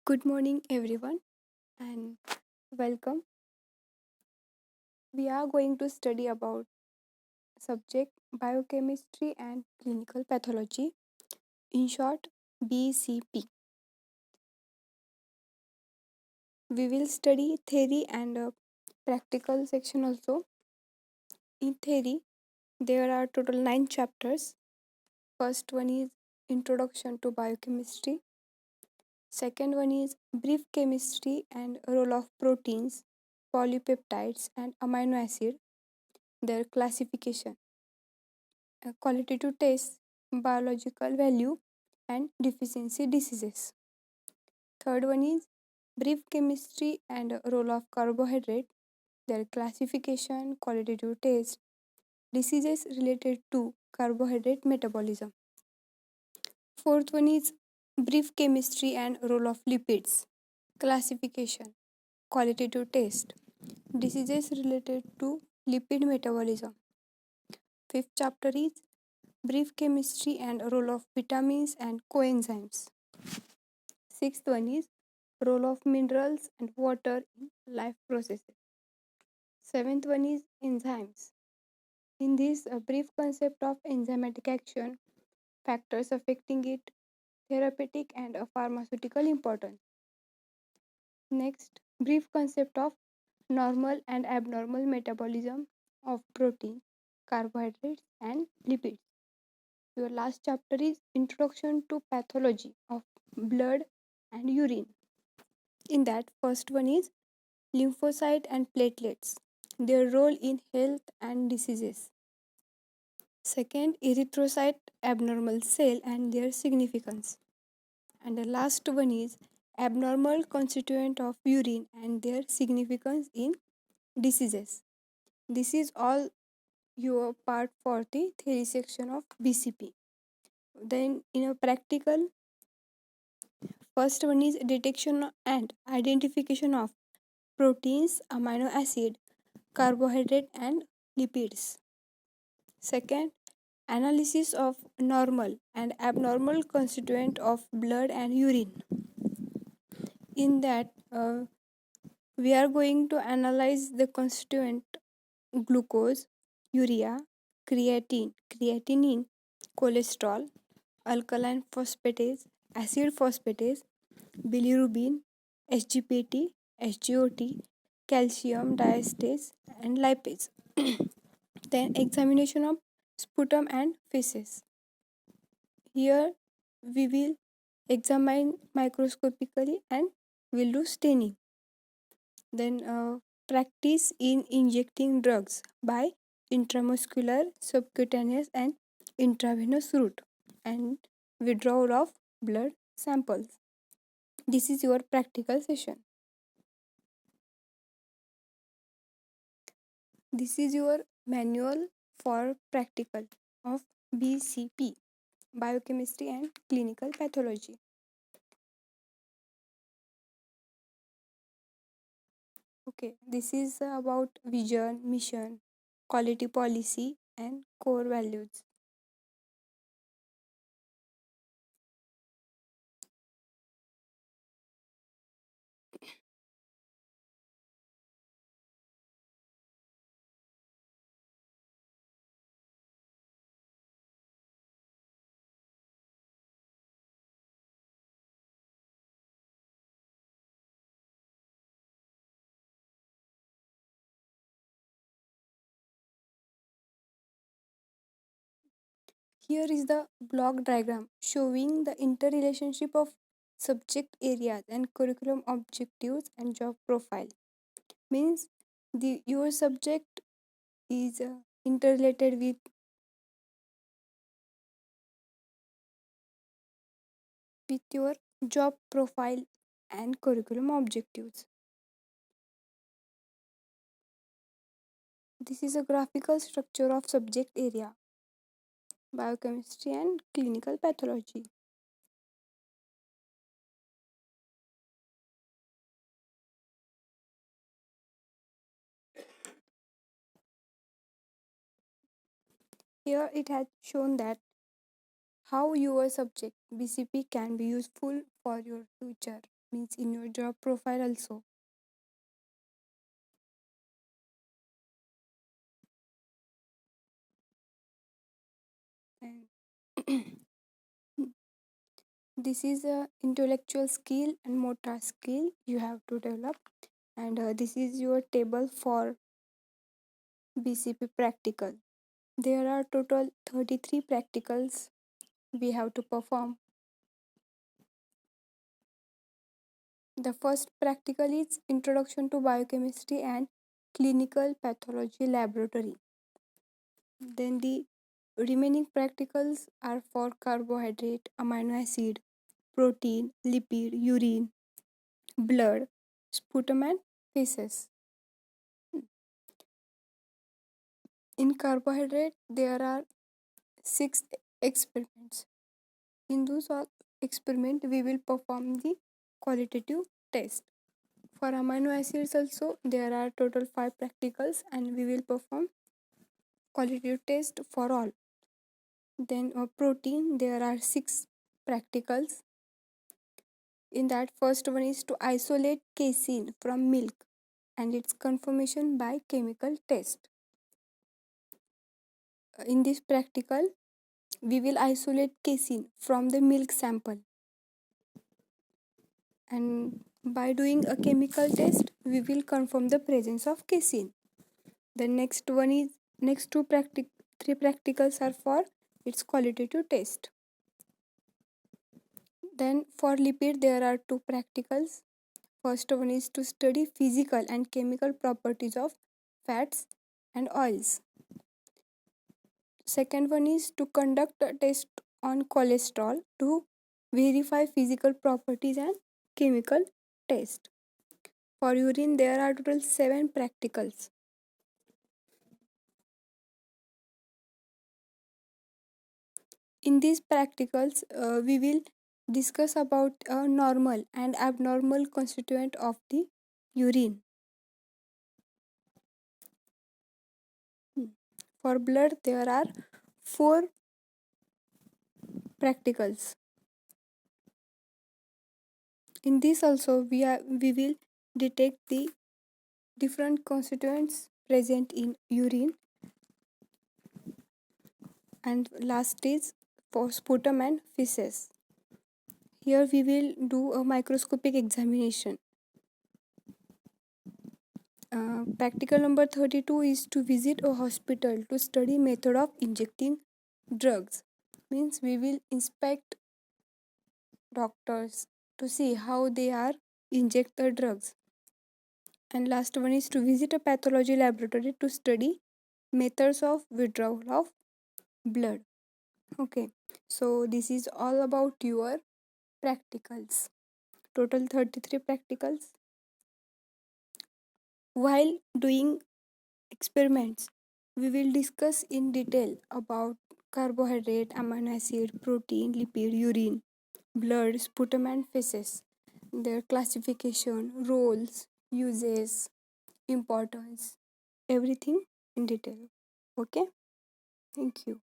Good morning, everyone, and welcome. We are going to study about subject biochemistry and clinical pathology, in short, BCP. We will study theory and practical section also. In theory, there are total 9 chapters. First one is Introduction to Biochemistry. Second one is Brief Chemistry and Role of Proteins, Polypeptides, and Amino Acid, their classification. Qualitative tests, biological value, and deficiency diseases. Third one is brief chemistry and role of carbohydrate, their classification, qualitative test, diseases related to carbohydrate metabolism. Fourth one is brief chemistry and role of lipids, classification, qualitative test, diseases related to lipid metabolism. Fifth chapter is brief chemistry and role of vitamins and coenzymes. Sixth one is role of minerals and water in life processes. Seventh one is enzymes. In this, a brief concept of enzymatic action, factors affecting it, therapeutic and a pharmaceutical importance. Next, brief concept of normal and abnormal metabolism of protein, carbohydrates, and lipids. Your last chapter is Introduction to Pathology of Blood and Urine. In that, first one is lymphocyte and platelets, their role in health and diseases. Second, erythrocyte abnormal cell and their significance. And the last one is abnormal constituent of urine and their significance in diseases. This is all your part for the theory section of BCP. Then in a practical, first one is detection and identification of proteins, amino acid, carbohydrate, and lipids. Second, analysis of normal and abnormal constituent of blood and urine. In that, we are going to analyze the constituent glucose, urea, creatinine, cholesterol, alkaline phosphatase, acid phosphatase, bilirubin, SGPT, SGOT, calcium diastase, and lipase. Then examination of sputum and feces. Here we will examine microscopically and will do staining. Then practice in injecting drugs by intramuscular, subcutaneous, and intravenous route, and withdrawal of blood samples. This is your practical session. This is your manual for practical of BCP, biochemistry and clinical pathology. Okay, this is about vision, mission, quality policy, and core values. Here is the block diagram showing the interrelationship of subject areas and curriculum objectives and job profile. Means your subject is interrelated with your job profile and curriculum objectives. This is a graphical structure of subject area, biochemistry and clinical pathology. Here it has shown that how your subject BCP can be useful for your future means in your job profile also. And this is a intellectual skill and motor skill you have to develop, and this is your table for BCP practical. There are total 33 practicals we have to perform. The first practical is Introduction to Biochemistry and Clinical Pathology Laboratory. Then the remaining practicals are for carbohydrate, amino acid, protein, lipid, urine, blood, sputum, and feces. In carbohydrate, there are 6 experiments. In those all experiment, we will perform the qualitative test. For amino acids also, there are total 5 practicals and we will perform qualitative test for all. Then protein, there are 6 practicals. In that, first one is to isolate casein from milk and its confirmation by chemical test. In this practical, we will isolate casein from the milk sample, and by doing a chemical test, we will confirm the presence of casein. The next one is next three practicals are for its qualitative test. Then for lipid, there are 2 practicals. First one is to study physical and chemical properties of fats and oils. Second one is to conduct a test on cholesterol to verify physical properties and chemical test. For urine, there are total 7 practicals. In these practicals, we will discuss about a normal and abnormal constituent of the urine. For blood, there are 4 practicals. In this also, we will detect the different constituents present in urine. And last is for sputum and feces. Here we will do a microscopic examination. Practical number 32 is to visit a hospital to study method of injecting drugs. Means we will inspect doctors to see how they are inject the drugs. And last one is to visit a pathology laboratory to study methods of withdrawal of blood. Okay, so this is all about your practicals. Total 33 practicals. While doing experiments, we will discuss in detail about carbohydrate, amino acid, protein, lipid, urine, blood, sputum, and feces, their classification, roles, uses, importance, everything in detail. Okay, thank you.